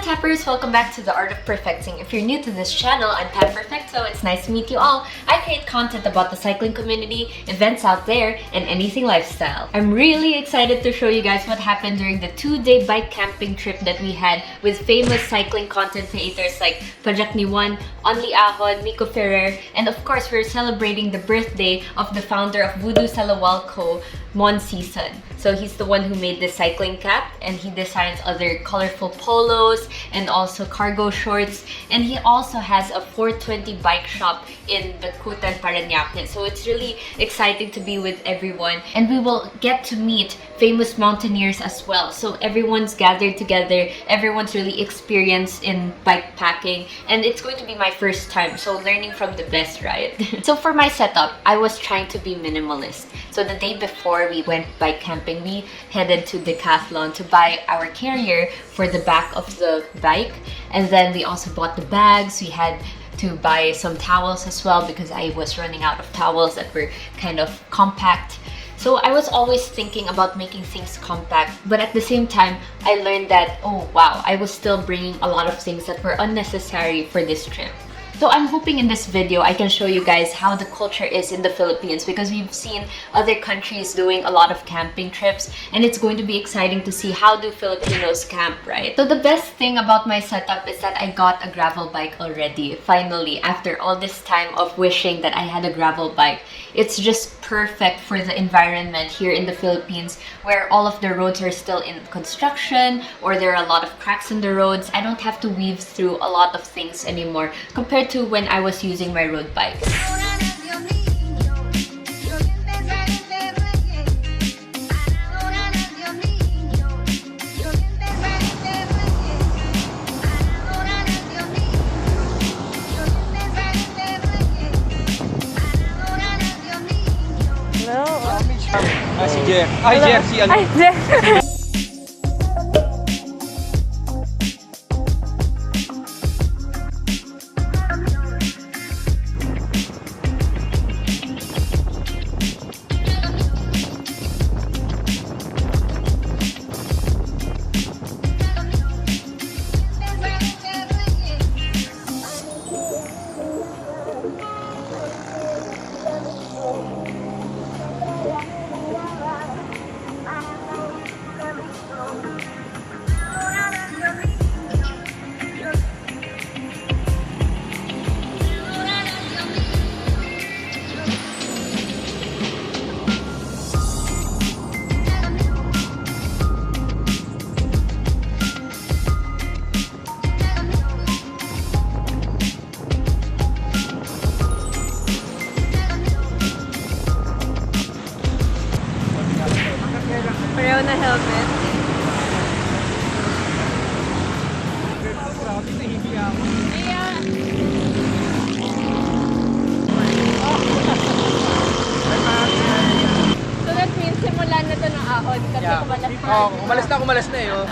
Tappers, welcome back to The Art of Perfecting. If you're new to this channel, I'm Perfecto. It's nice to meet you all. I create content about the cycling community, events out there, and anything lifestyle. I'm really excited to show you guys what happened during the 2-day bike camping trip that we had with famous cycling content creators like Pajak Niwan, Only Ahon, Miko Ferrer, and of course we're celebrating the birthday of the founder of Voodoo Salawal Co, Mon Season. So he's the one who made this cycling cap, and he designs other colorful polos and also cargo shorts, and he also has a 420 bike shop in Kutan, Parañaque. So it's really exciting to be with everyone, and we will get to meet famous mountaineers as well. So everyone's gathered together, everyone's really experienced in bike packing, and it's going to be my first time, so learning from the best, right? So for my setup, I was trying to be minimalist. So the day before we went bike camping, we headed to Decathlon to buy our carrier for the back of the bike, and then we also bought the bags. We had to buy some towels as well because I was running out of towels that were kind of compact. So I was always thinking about making things compact, but at the same time, I learned that, oh wow, I was still bringing a lot of things that were unnecessary for this trip. So I'm hoping in this video I can show you guys how the culture is in the Philippines, because we've seen other countries doing a lot of camping trips, and it's going to be exciting to see how do Filipinos camp, right? So the best thing about my setup is that I got a gravel bike already, finally, after all this time of wishing that I had a gravel bike. It's just perfect for the environment here in the Philippines, where all of the roads are still in construction or there are a lot of cracks in the roads. I don't have to weave through a lot of things anymore compared to when I was using my road bike. Si Jeff. Ay, Jeff, si ano? Ay, Jeff. Pareho na helmet. So that means simulan na to ng ahon kasi kumalas na. Oh, kumalas na eh. Oh.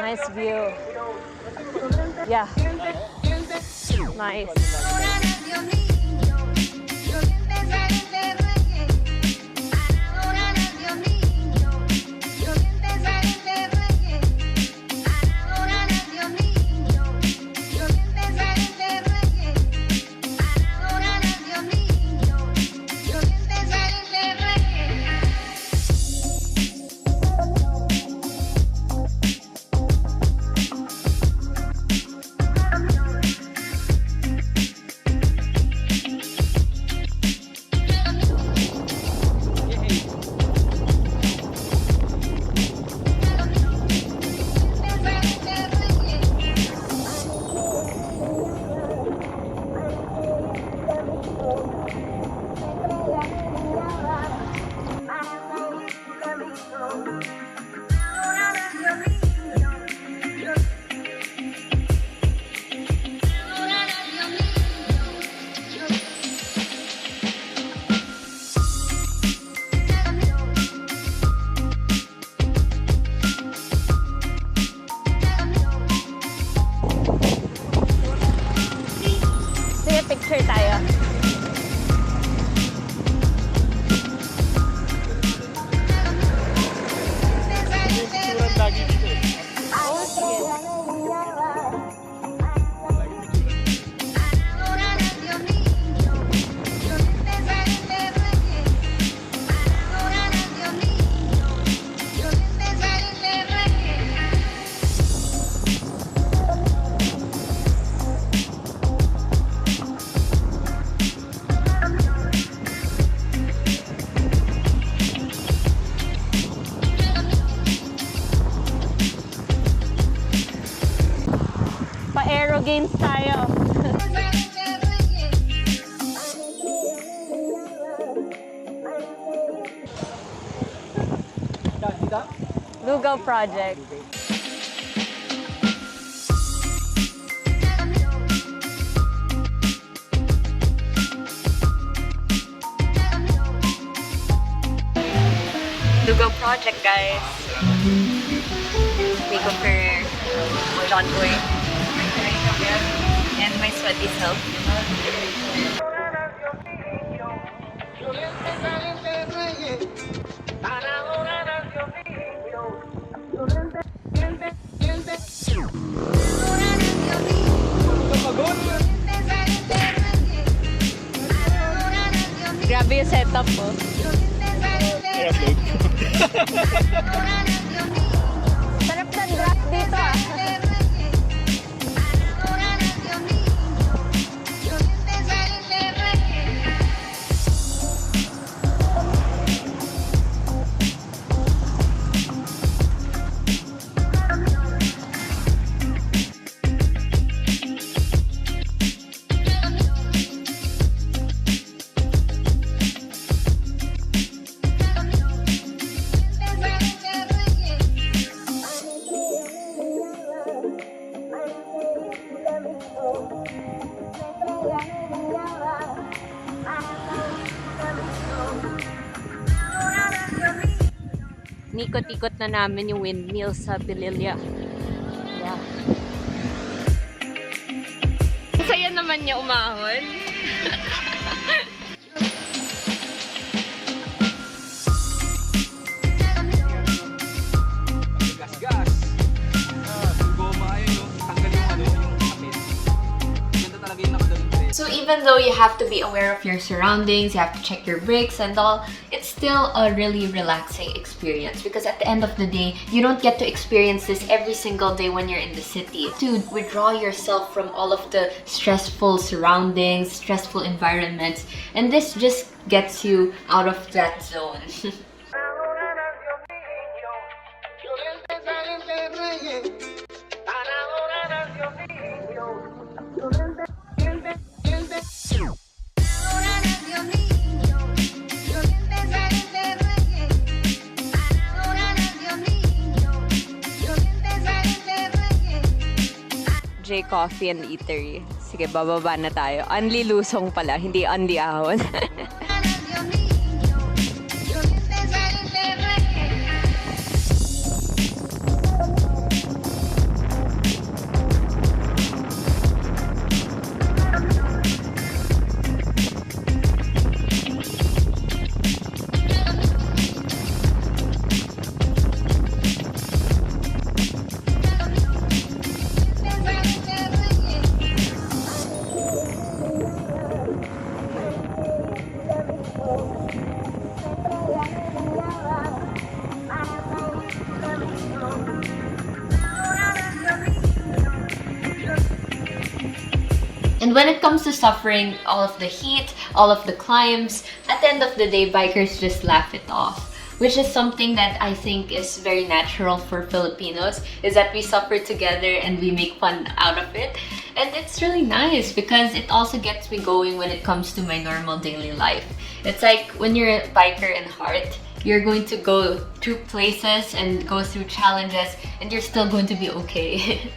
Nice view. Yeah. Nice. Sige, picture tayo. lagi dito eh. Oo, sige. Pa-aero games tayo. Dito? Lugaw Project. Lugaw Project, guys. Nico Ferrer, John Boy, and my sweaty self. Grabe yung setup mo. Sarap ng draft dito ah. Nikot-ikot na namin yung windmill sa Pililya. Yeah. Saya naman niya umahon. Gas-gas. Yung goma ayun, no? Tanggal yung ano, yung kapit. Ganda talaga yung nakadalong. So even though you have to be aware of your surroundings, you have to check your brakes and all, it's still a really relaxing experience because at the end of the day, you don't get to experience this every single day when you're in the city. To withdraw yourself from all of the stressful surroundings, stressful environments, and this just gets you out of that zone. J Coffee and Eatery. Sige, bababa na tayo. Only lusong pala, hindi only ahon. And when it comes to suffering all of the heat, all of the climbs, at the end of the day, bikers just laugh it off. Which is something that I think is very natural for Filipinos, is that we suffer together and we make fun out of it. And it's really nice because it also gets me going when it comes to my normal daily life. It's like when you're a biker in heart, You're going to go through places and go through challenges, and you're still going to be okay.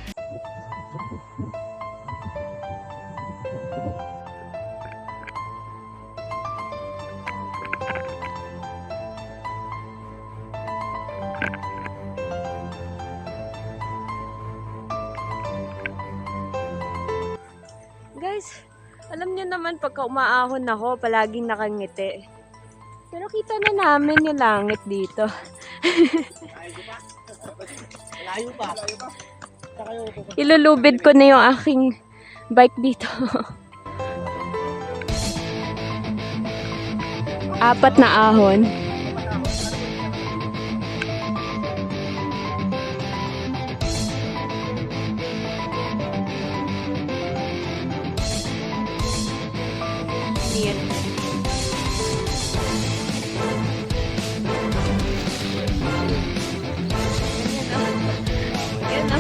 Guys, alam niyo naman pagka umaahon ako, palaging nakangiti. Pero kita na namin yung langit dito. Ilulubid ko na yung aking bike dito. 4 na ahon. Yan. Yan na.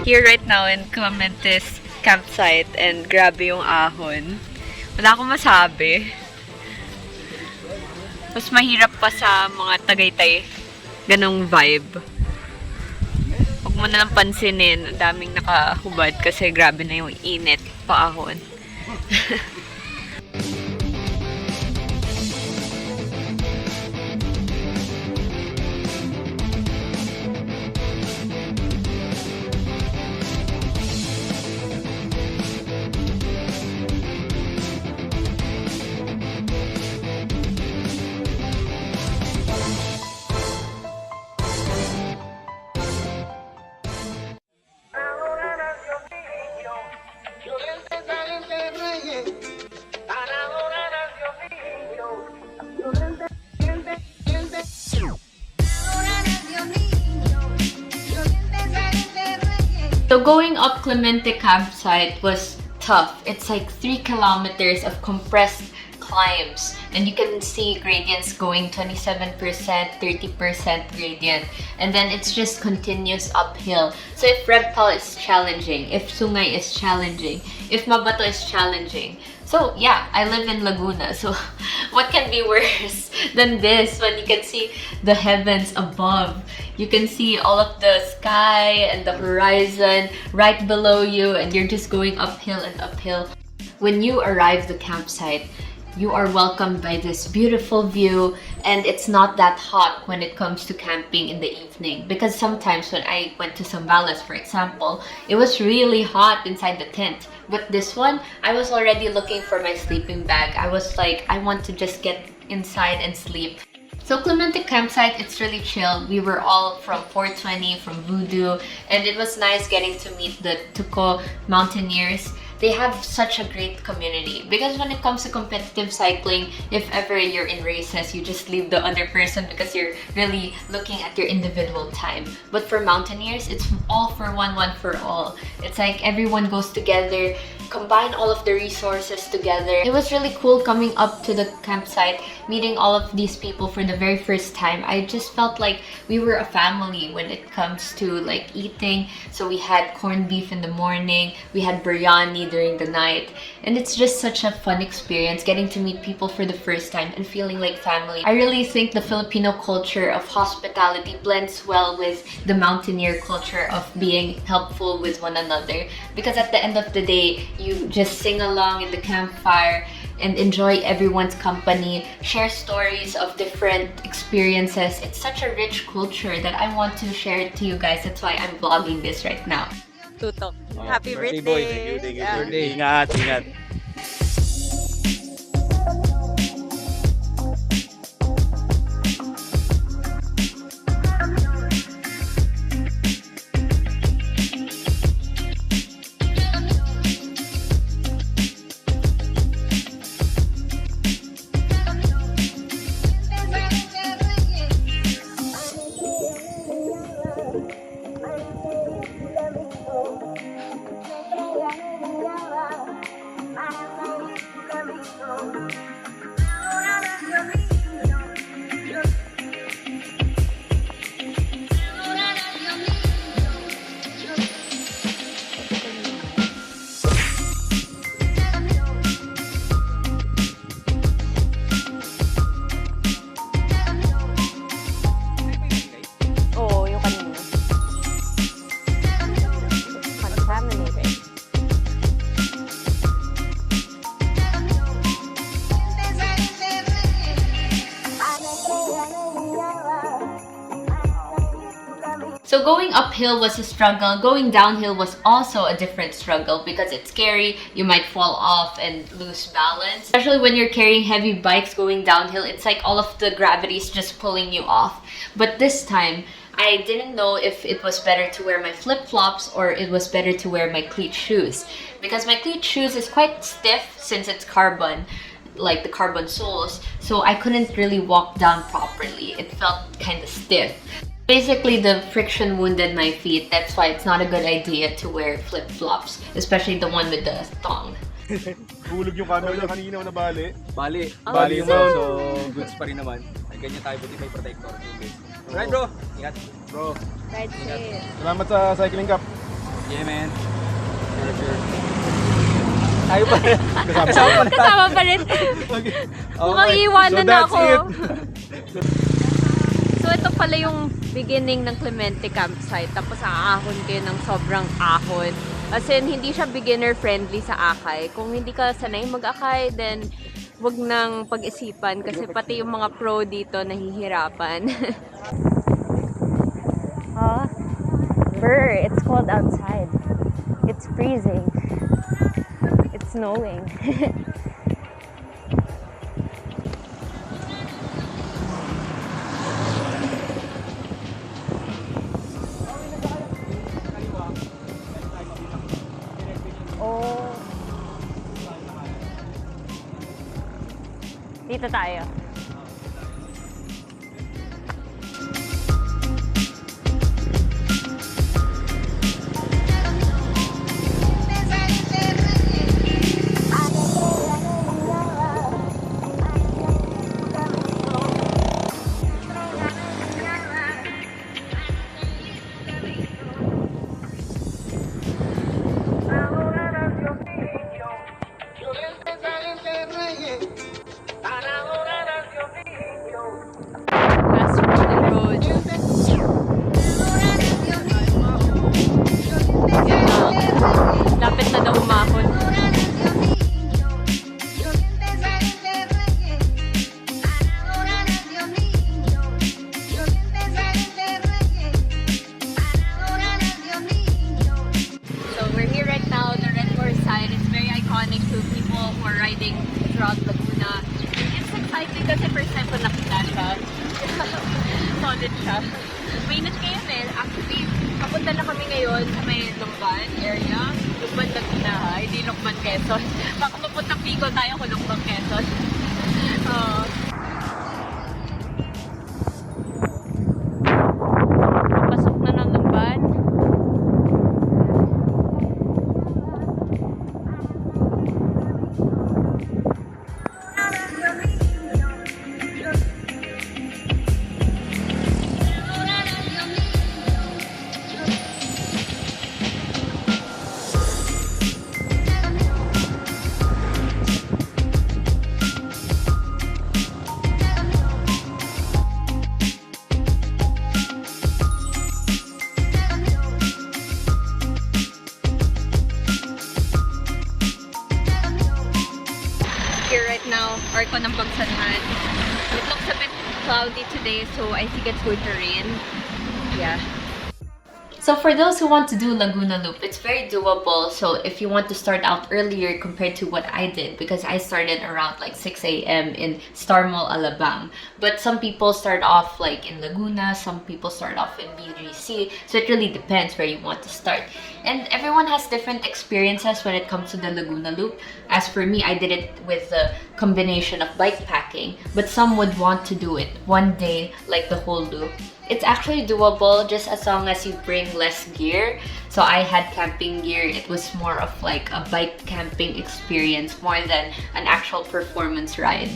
Here right now in Clemente's campsite, and grabe yung ahon. Wala akong masabi. Mas mahirap pa sa mga Tagaytay. Ganong vibe. Huwag mo na lang pansinin. Ang daming nakahubad kasi grabe na yung init pa ahon. So going up Clemente campsite was tough. It's like 3 kilometers of compressed climbs, and you can see gradients going 27%, 30% gradient, and then it's just continuous uphill. So if Reptile is challenging, if Sungay is challenging, if Mabato is challenging. So yeah, I live in Laguna, so what can be worse than this when you can see the heavens above? You can see all of the sky and the horizon right below you, and you're just going uphill and uphill. When you arrive the campsite, you are welcomed by this beautiful view, and it's not that hot when it comes to camping in the evening, because sometimes when I went to Zambales, for example, it was really hot inside the tent. But this one, I was already looking for my sleeping bag. I was like, I want to just get inside and sleep. So Clemente campsite, it's really chill. We were all from 420, from Voodoo, and it was nice getting to meet the Tuco mountaineers. They have such a great community, because when it comes to competitive cycling, if ever you're in races, you just leave the other person because you're really looking at your individual time. But for mountaineers, it's all for one for all. It's like everyone goes together, combine all of the resources together. It was really cool coming up to the campsite, meeting all of these people for the very first time. I just felt like we were a family when it comes to like eating. So we had corned beef in the morning, we had biryani during the night, and it's just such a fun experience getting to meet people for the first time and feeling like family. I really think the Filipino culture of hospitality blends well with the mountaineer culture of being helpful with one another, because at the end of the day, you just sing along in the campfire and enjoy everyone's company, share stories of different experiences. It's such a rich culture that I want to share it to you guys. That's why I'm vlogging this right now. Tutok. Oh, Happy birthday birthday. boy. Thank you, thank you. Yeah. Birthday. Ingat, ingat. So going uphill was a struggle. Going downhill was also a different struggle because it's scary. You might fall off and lose balance. Especially when you're carrying heavy bikes going downhill, it's like all of the gravity is just pulling you off. But this time, I didn't know if it was better to wear my flip-flops or it was better to wear my cleat shoes. Because my cleat shoes is quite stiff since it's carbon, like the carbon soles. So I couldn't really walk down properly. It felt kind of stiff. Basically, the friction wounded my feet. That's why it's not a good idea to wear flip-flops, especially the one with the thong. Hulog yung camera niya kanina na bali. Bali. Oh, Bali yung mount, so so- goods pa rin naman. Ay, ganyan tayo, buti may protector. Right, bro? Ingat. Bro, Right safe. salamat sa cycling cup. Yeah, man. Sure. Tayo pa rin. Kasama pa rin. Mukhang iiwanan na ako. So ito pala yung beginning ng Clemente campsite. Tapos aahon kayo ng sobrang ahon. As in, hindi siya beginner friendly sa akay. Kung hindi ka sanay mag-akay, then wag nang pag-isipan kasi pati yung mga pro dito nahihirapan. Oh, it's cold outside. It's freezing. It's snowing. Oh. Dito tayo. Fast rolling road. Yan na. Lapit na daw umahon. So we're here right now, the Red Horse side. It's very iconic to people who are riding throughout Laguna. It's exciting kasi first time ko nakita siya. Solid siya. Mainit ngayon eh. Actually, papunta na kami ngayon sa may Lumban area. Lumban Laguna ha, hindi Lumban Quezon. Baka mapunta Pico tayo kung Lumban Quezon. Pasok na ng Lumban. Here right now, Arco ng Bagsanhan. It looks a bit cloudy today, so I think it's going to rain. Yeah. So for those who want to do Laguna Loop, it's very doable. So if you want to start out earlier compared to what I did, because I started around like 6 a.m. in Star Mall, Alabang. But some people start off like in Laguna, some people start off in BGC. So it really depends where you want to start. And everyone has different experiences when it comes to the Laguna Loop. As for me, I did it with the combination of bikepacking, but some would want to do it one day, like the whole loop. It's actually doable just as long as you bring less gear. So I had camping gear. It was more of like a bike camping experience more than an actual performance ride.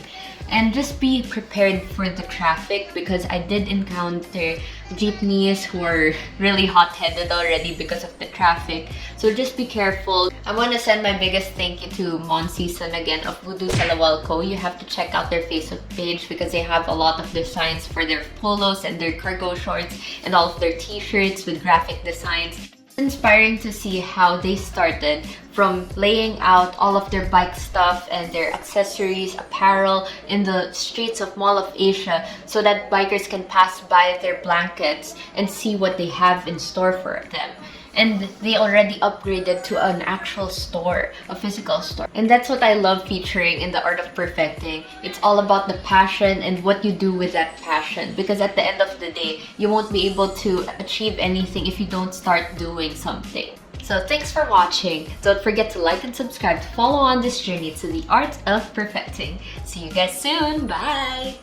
And just be prepared for the traffic because I did encounter jeepneys who are really hot-headed already because of the traffic. So just be careful. I want to send my biggest thank you to Mon Season again of Voodoo Salawalco. You have to check out their Facebook page because they have a lot of designs for their polos and their cargo shorts and all of their t-shirts with graphic designs. Inspiring to see how they started from laying out all of their bike stuff and their accessories, apparel in the streets of Mall of Asia so that bikers can pass by their blankets and see what they have in store for them. And they already upgraded to an actual store, a physical store. And that's what I love featuring in the Art of Perfecting. It's all about the passion and what you do with that passion. Because at the end of the day, you won't be able to achieve anything if you don't start doing something. So thanks for watching. Don't forget to like and subscribe to follow on this journey to the Art of Perfecting. See you guys soon. Bye!